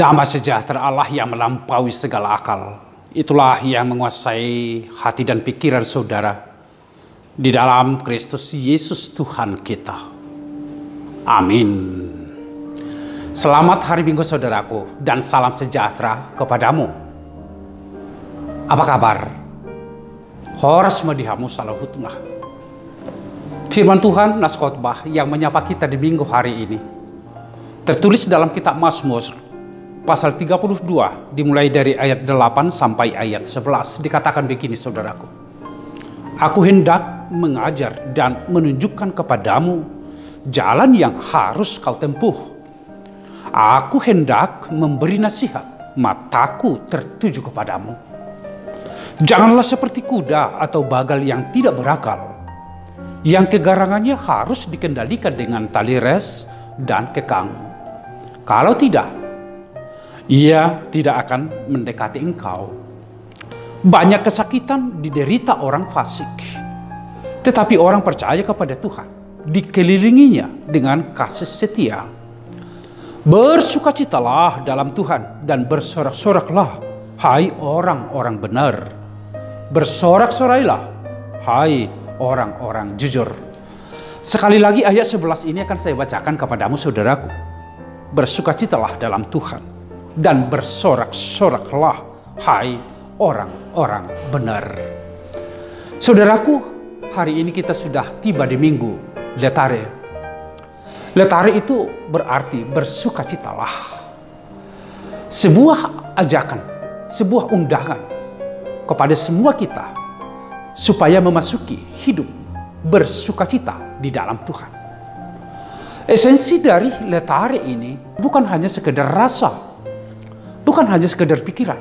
Damai sejahtera Allah yang melampaui segala akal, itulah yang menguasai hati dan pikiran saudara di dalam Kristus Yesus Tuhan kita. Amin. Selamat hari Minggu saudaraku dan salam sejahtera kepadamu. Apa kabar? Horas madihamu salahutnah. Firman Tuhan nas khotbah yang menyapa kita di minggu hari ini tertulis dalam kitab Mazmur pasal 32 dimulai dari ayat 8 sampai ayat 11. Dikatakan begini saudaraku. Aku hendak mengajar dan menunjukkan kepadamu jalan yang harus kau tempuh. Aku hendak memberi nasihat, mataku tertuju kepadamu. Janganlah seperti kuda atau bagal yang tidak berakal, yang kegarangannya harus dikendalikan dengan tali res dan kekang. Kalau tidak, ia tidak akan mendekati engkau. Banyak kesakitan diderita orang fasik, tetapi orang percaya kepada Tuhan dikelilinginya dengan kasih setia. Bersukacitalah dalam Tuhan dan bersorak-soraklah, hai orang-orang benar. Bersorak-sorailah, hai orang-orang jujur. Sekali lagi ayat 11 ini akan saya bacakan kepadamu saudaraku. Bersukacitalah dalam Tuhan dan bersorak-soraklah, hai orang-orang benar. Saudaraku, hari ini kita sudah tiba di minggu Letare. Letare itu berarti bersukacitalah. Sebuah ajakan, sebuah undangan kepada semua kita supaya memasuki hidup bersukacita di dalam Tuhan. Esensi dari Letare ini bukan hanya sekedar rasa, bukan hanya sekedar pikiran,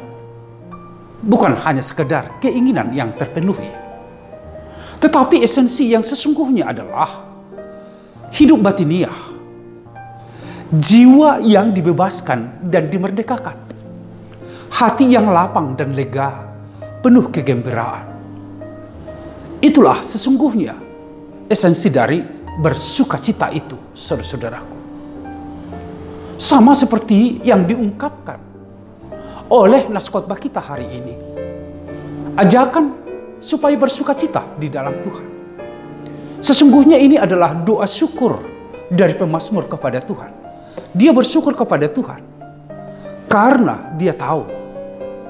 bukan hanya sekedar keinginan yang terpenuhi. Tetapi esensi yang sesungguhnya adalah hidup batiniah, jiwa yang dibebaskan dan dimerdekakan, hati yang lapang dan lega, penuh kegembiraan. Itulah sesungguhnya esensi dari bersukacita itu, saudara-saudaraku. Sama seperti yang diungkapkan oleh nas khotbah kita hari ini. Ajakan supaya bersukacita di dalam Tuhan. Sesungguhnya ini adalah doa syukur dari pemazmur kepada Tuhan. Dia bersyukur kepada Tuhan karena dia tahu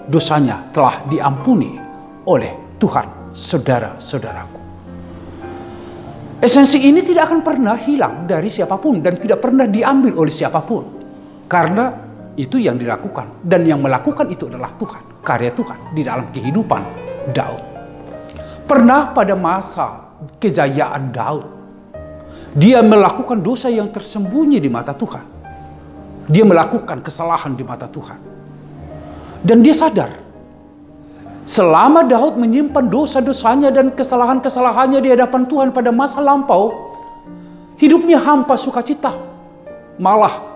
dosanya telah diampuni oleh Tuhan, saudara-saudaraku. Esensi ini tidak akan pernah hilang dari siapapun dan tidak pernah diambil oleh siapapun. Karena itu yang dilakukan dan yang melakukan itu adalah Tuhan, karya Tuhan di dalam kehidupan Daud. Pernah pada masa kejayaan Daud, dia melakukan dosa yang tersembunyi di mata Tuhan. Dia melakukan kesalahan di mata Tuhan. Dan dia sadar, selama Daud menyimpan dosa-dosanya dan kesalahan-kesalahannya di hadapan Tuhan pada masa lampau, hidupnya hampa sukacita. Malah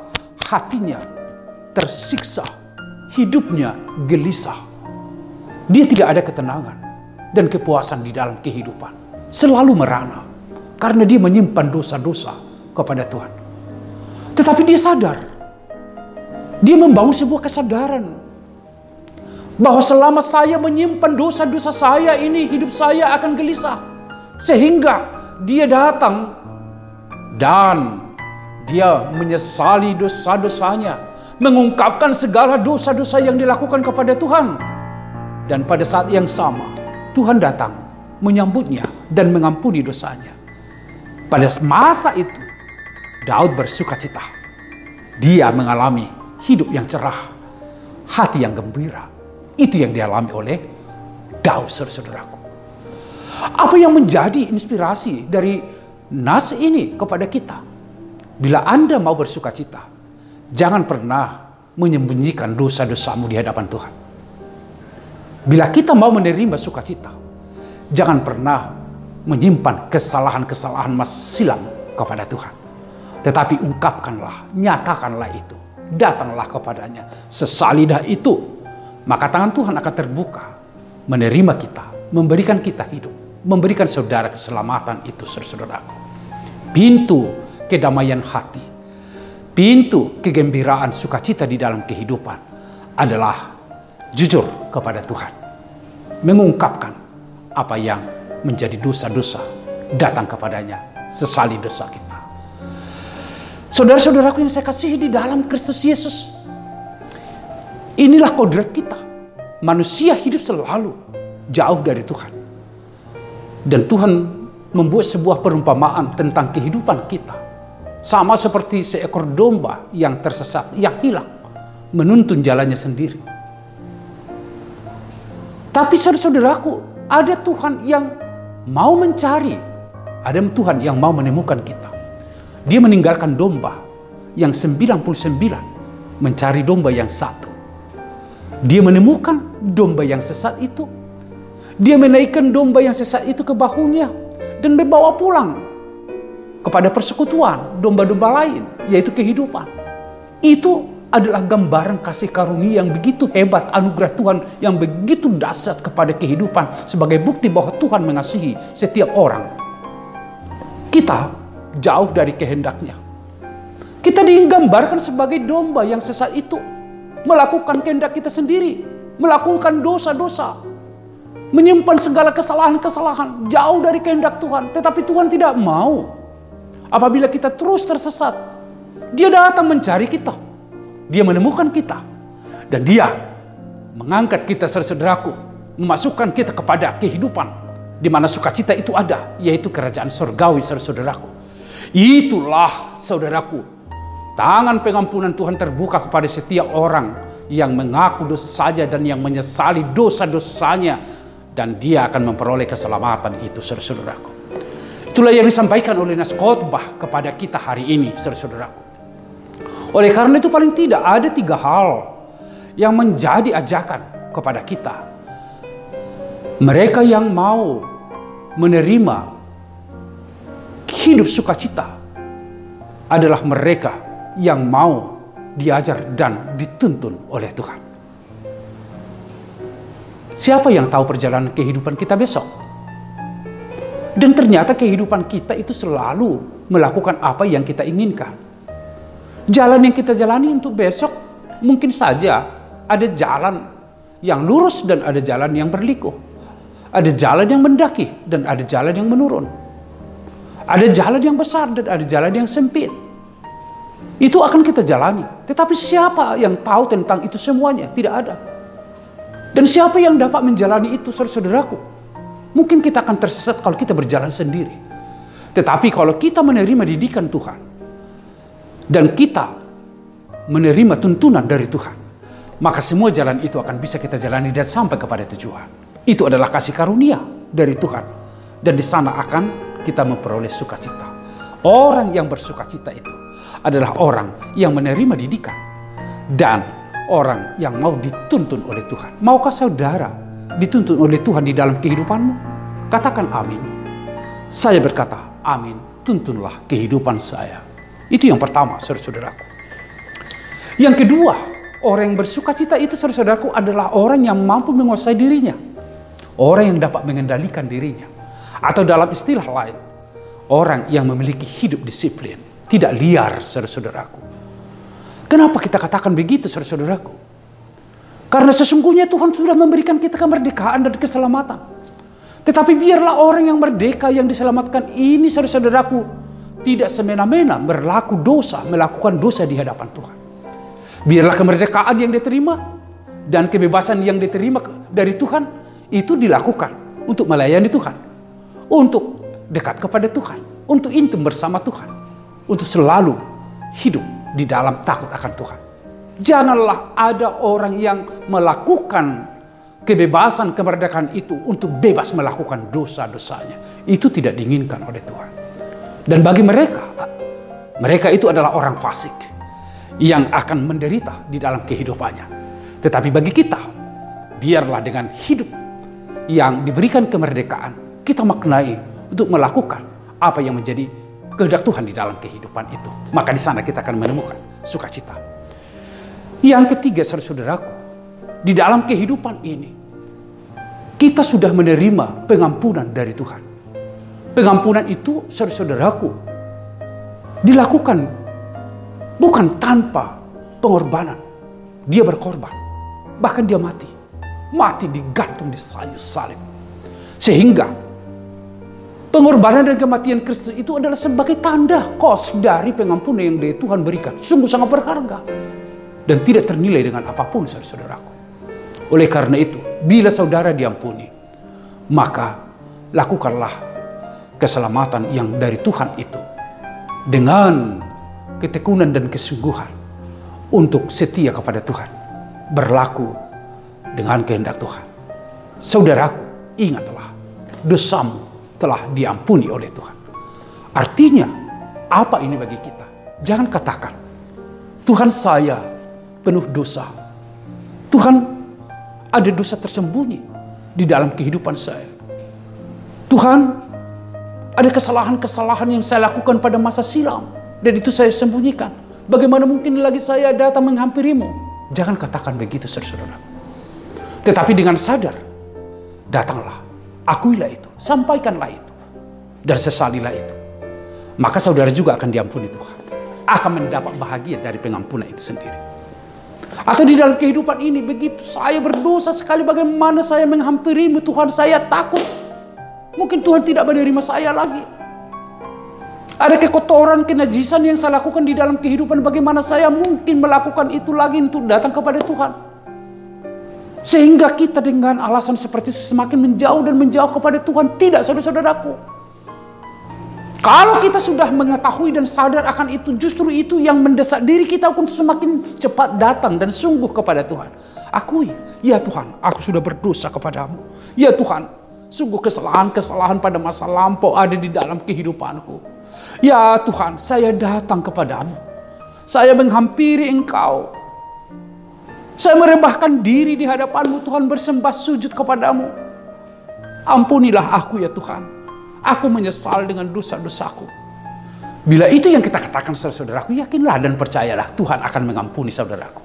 hatinya tersiksa, hidupnya gelisah. Dia tidak ada ketenangan dan kepuasan di dalam kehidupan. Selalu merana karena dia menyimpan dosa-dosa kepada Tuhan. Tetapi dia sadar, dia membangun sebuah kesadaran bahwa selama saya menyimpan dosa-dosa saya ini, hidup saya akan gelisah. Sehingga dia datang dan dia menyesali dosa-dosanya, mengungkapkan segala dosa-dosa yang dilakukan kepada Tuhan. Dan pada saat yang sama, Tuhan datang menyambutnya dan mengampuni dosanya. Pada masa itu, Daud bersukacita. Dia mengalami hidup yang cerah, hati yang gembira. Itu yang dialami oleh Daud, saudaraku. Apa yang menjadi inspirasi dari nas ini kepada kita? Bila Anda mau bersukacita, jangan pernah menyembunyikan dosa-dosamu di hadapan Tuhan. Bila kita mau menerima sukacita, jangan pernah menyimpan kesalahan-kesalahan masa silam kepada Tuhan. Tetapi ungkapkanlah, nyatakanlah itu. Datanglah kepadanya. Sesalidah itu, maka tangan Tuhan akan terbuka, menerima kita, memberikan kita hidup, memberikan saudara keselamatan itu, saudaraku. Pintu kedamaian hati, pintu kegembiraan sukacita di dalam kehidupan adalah jujur kepada Tuhan. Mengungkapkan apa yang menjadi dosa-dosa, datang kepadanya, sesali dosa kita. Saudara-saudaraku yang saya kasihi di dalam Kristus Yesus, inilah kodrat kita. Manusia hidup selalu jauh dari Tuhan. Dan Tuhan membuat sebuah perumpamaan tentang kehidupan kita. Sama seperti seekor domba yang tersesat, yang hilang, menuntun jalannya sendiri. Tapi saudara-saudaraku, ada Tuhan yang mau mencari, ada Tuhan yang mau menemukan kita. Dia meninggalkan domba yang 99, mencari domba yang satu. Dia menemukan domba yang sesat itu. Dia menaikkan domba yang sesat itu ke bahunya dan membawa pulang kepada persekutuan domba-domba lain, yaitu kehidupan. Itu adalah gambaran kasih karunia yang begitu hebat, anugerah Tuhan yang begitu dahsyat kepada kehidupan sebagai bukti bahwa Tuhan mengasihi setiap orang. Kita jauh dari kehendaknya. Kita digambarkan sebagai domba yang sesat itu, melakukan kehendak kita sendiri, melakukan dosa-dosa, menyimpan segala kesalahan-kesalahan jauh dari kehendak Tuhan. Tetapi Tuhan tidak mau. Apabila kita terus tersesat, Dia datang mencari kita. Dia menemukan kita. Dan Dia mengangkat kita, saudaraku, memasukkan kita kepada kehidupan di mana sukacita itu ada, yaitu kerajaan surgawi, saudaraku. Itulah, saudaraku, tangan pengampunan Tuhan terbuka kepada setiap orang yang mengaku dosa saja dan yang menyesali dosa-dosanya, dan dia akan memperoleh keselamatan itu, saudaraku. Itulah yang disampaikan oleh Nas Khotbah kepada kita hari ini, saudaraku. Oleh karena itu paling tidak ada 3 hal yang menjadi ajakan kepada kita. Mereka yang mau menerima hidup sukacita adalah mereka yang mau diajar dan dituntun oleh Tuhan. Siapa yang tahu perjalanan kehidupan kita besok? Dan ternyata kehidupan kita itu selalu melakukan apa yang kita inginkan. Jalan yang kita jalani untuk besok mungkin saja ada jalan yang lurus dan ada jalan yang berliku. Ada jalan yang mendaki dan ada jalan yang menurun. Ada jalan yang besar dan ada jalan yang sempit. Itu akan kita jalani. Tetapi siapa yang tahu tentang itu semuanya? Tidak ada. Dan siapa yang dapat menjalani itu, saudaraku? Mungkin kita akan tersesat kalau kita berjalan sendiri. Tetapi kalau kita menerima didikan Tuhan dan kita menerima tuntunan dari Tuhan, maka semua jalan itu akan bisa kita jalani dan sampai kepada tujuan. Itu adalah kasih karunia dari Tuhan. Dan di sana akan kita memperoleh sukacita. Orang yang bersukacita itu adalah orang yang menerima didikan dan orang yang mau dituntun oleh Tuhan. Maukah saudara dituntun oleh Tuhan di dalam kehidupanmu? Katakan amin. Saya berkata amin. Tuntunlah kehidupan saya. Itu yang pertama, saudaraku. Yang kedua, orang yang bersukacita itu, saudaraku, adalah orang yang mampu menguasai dirinya. Orang yang dapat mengendalikan dirinya. Atau dalam istilah lain, orang yang memiliki hidup disiplin. Tidak liar, saudaraku. Kenapa kita katakan begitu, saudaraku? Karena sesungguhnya Tuhan sudah memberikan kita kemerdekaan dan keselamatan. Tetapi biarlah orang yang merdeka, yang diselamatkan ini, saudaraku, tidak semena-mena berlaku dosa, melakukan dosa di hadapan Tuhan. Biarlah kemerdekaan yang diterima dan kebebasan yang diterima dari Tuhan itu dilakukan untuk melayani Tuhan, untuk dekat kepada Tuhan, untuk intim bersama Tuhan, untuk selalu hidup di dalam takut akan Tuhan. Janganlah ada orang yang melakukan kebebasan kemerdekaan itu untuk bebas melakukan dosa-dosanya. Itu tidak diinginkan oleh Tuhan. Dan bagi mereka itu adalah orang fasik yang akan menderita di dalam kehidupannya. Tetapi bagi kita, biarlah dengan hidup yang diberikan kemerdekaan, kita maknai untuk melakukan apa yang menjadi kehendak Tuhan di dalam kehidupan itu. Maka di sana kita akan menemukan sukacita. Yang ketiga, saudaraku, di dalam kehidupan ini, kita sudah menerima pengampunan dari Tuhan. Pengampunan itu, saudaraku, dilakukan Bukan tanpa pengorbanan. Dia berkorban. Bahkan dia mati. Mati digantung di kayu salib. Sehingga pengorbanan dan kematian Kristus itu adalah sebagai tanda kos dari pengampunan yang dari Tuhan berikan. Sungguh sangat berharga. Dan tidak ternilai dengan apapun, saudara-saudaraku. Oleh karena itu, bila saudara diampuni, maka lakukanlah keselamatan yang dari Tuhan itu dengan ketekunan dan kesungguhan untuk setia kepada Tuhan, berlaku dengan kehendak Tuhan. Saudaraku, ingatlah, dosamu telah diampuni oleh Tuhan. Artinya, apa ini bagi kita? Jangan katakan, Tuhan, saya penuh dosa. Tuhan, ada dosa tersembunyi di dalam kehidupan saya. Tuhan, ada kesalahan-kesalahan yang saya lakukan pada masa silam, dan itu saya sembunyikan. Bagaimana mungkin lagi saya datang menghampirimu? Jangan katakan begitu, saudara-saudara. Tetapi dengan sadar, datanglah, akuilah itu, sampaikanlah itu, dan sesalilah itu. Maka saudara juga akan diampuni Tuhan. Akan mendapat bahagia dari pengampunan itu sendiri. Atau di dalam kehidupan ini, begitu saya berdosa sekali, bagaimana saya menghampirimu Tuhan, saya takut. Mungkin Tuhan tidak menerima saya lagi. Ada kekotoran, kenajisan yang saya lakukan di dalam kehidupan, bagaimana saya mungkin melakukan itu lagi untuk datang kepada Tuhan. Sehingga kita dengan alasan seperti itu semakin menjauh dan menjauh kepada Tuhan. Tidak, saudara-saudaraku. Kalau kita sudah mengetahui dan sadar akan itu, justru itu yang mendesak diri kita untuk semakin cepat datang dan sungguh kepada Tuhan. Akui, ya Tuhan, aku sudah berdosa kepadamu. Ya Tuhan, sungguh kesalahan-kesalahan pada masa lampau ada di dalam kehidupanku. Ya Tuhan, saya datang kepadamu. Saya menghampiri Engkau. Saya merebahkan diri di hadapanmu, Tuhan, bersembah sujud kepadamu. Ampunilah aku ya Tuhan. Aku menyesal dengan dosa-dosaku. Bila itu yang kita katakan, saudaraku, yakinlah dan percayalah, Tuhan akan mengampuni saudaraku.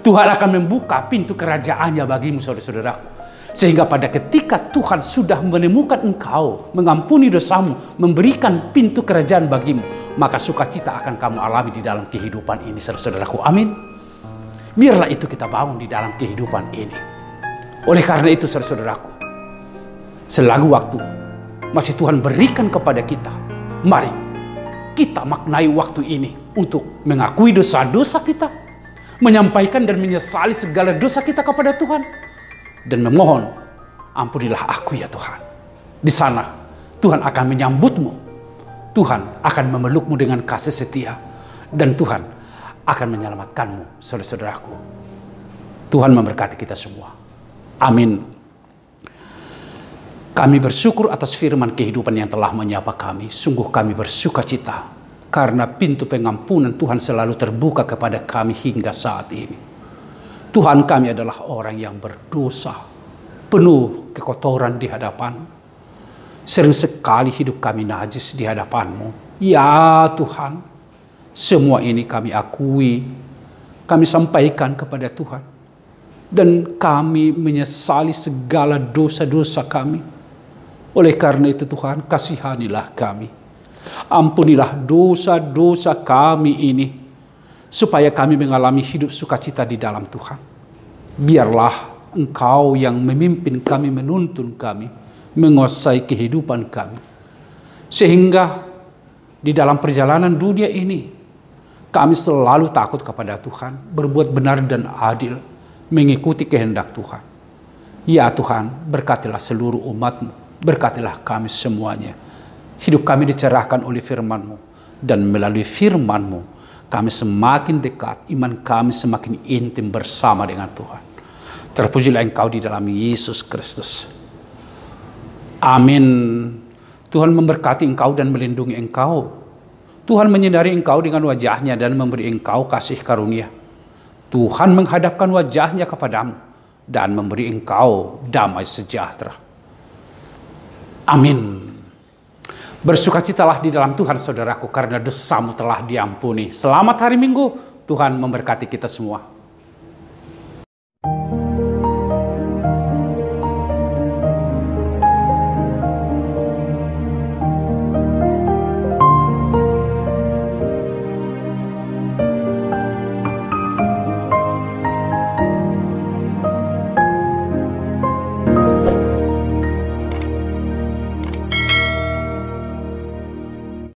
Tuhan akan membuka pintu kerajaannya bagimu, saudara-saudaraku. Sehingga pada ketika Tuhan sudah menemukan engkau, mengampuni dosamu, memberikan pintu kerajaan bagimu, maka sukacita akan kamu alami di dalam kehidupan ini, saudara-saudaraku. Amin. Biarlah itu kita bangun di dalam kehidupan ini. Oleh karena itu, saudara-saudaraku, selagi waktu masih Tuhan berikan kepada kita, mari kita maknai waktu ini untuk mengakui dosa-dosa kita, menyampaikan dan menyesali segala dosa kita kepada Tuhan, dan memohon, ampunilah aku ya Tuhan. Di sana Tuhan akan menyambutmu, Tuhan akan memelukmu dengan kasih setia, dan Tuhan akan menyelamatkanmu, saudara-saudaraku. Tuhan memberkati kita semua. Amin. Kami bersyukur atas firman kehidupan yang telah menyapa kami. Sungguh kami bersuka cita karena pintu pengampunan Tuhan selalu terbuka kepada kami hingga saat ini. Tuhan, kami adalah orang yang berdosa, penuh kekotoran di hadapan-Mu. Sering sekali hidup kami najis di hadapan-Mu. Ya Tuhan, semua ini kami akui, kami sampaikan kepada Tuhan. Dan kami menyesali segala dosa-dosa kami. Oleh karena itu Tuhan, kasihanilah kami. Ampunilah dosa-dosa kami ini, supaya kami mengalami hidup sukacita di dalam Tuhan. Biarlah Engkau yang memimpin kami, menuntun kami, menguasai kehidupan kami. Sehingga di dalam perjalanan dunia ini, kami selalu takut kepada Tuhan, berbuat benar dan adil, mengikuti kehendak Tuhan. Ya Tuhan, berkatilah seluruh umat-Mu. Berkatilah kami semuanya. Hidup kami dicerahkan oleh firman-Mu. Dan melalui firman-Mu, kami semakin dekat, iman kami semakin intim bersama dengan Tuhan. Terpujilah Engkau di dalam Yesus Kristus. Amin. Tuhan memberkati engkau dan melindungi engkau. Tuhan menyinari engkau dengan wajah-Nya dan memberi engkau kasih karunia. Tuhan menghadapkan wajah-Nya kepadamu dan memberi engkau damai sejahtera. Amin. Bersukacitalah di dalam Tuhan, saudaraku, karena dosamu telah diampuni. Selamat hari Minggu. Tuhan memberkati kita semua.